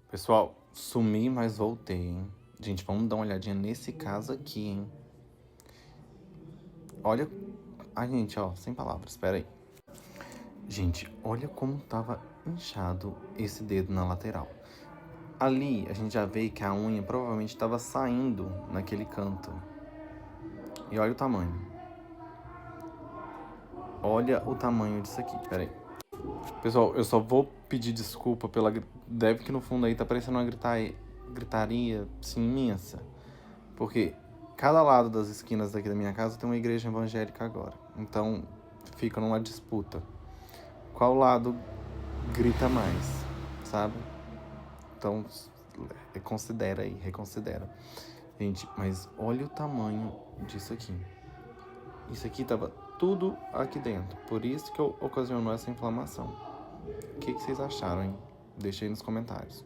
Pessoal, sumi, mas voltei, hein? Gente, vamos dar uma olhadinha nesse caso aqui, hein? Olha... Ai, gente, ó, sem palavras, espera aí. Gente, olha como tava inchado esse dedo na lateral. Ali, a gente já vê que a unha provavelmente estava saindo naquele canto. E olha o tamanho. Olha o tamanho disso aqui, pera aí. Pessoal, eu só vou pedir desculpa pela... Deve que no fundo aí tá parecendo uma gritaria, assim, imensa. Porque cada lado das esquinas daqui da minha casa tem uma igreja evangélica agora. Então, fica numa disputa. Qual lado grita mais, sabe? Então, reconsidera aí, reconsidera. Gente, mas olha o tamanho disso aqui. Isso aqui tava tudo aqui dentro. Por isso que ocasionou essa inflamação. O que vocês acharam, hein? Deixa aí nos comentários.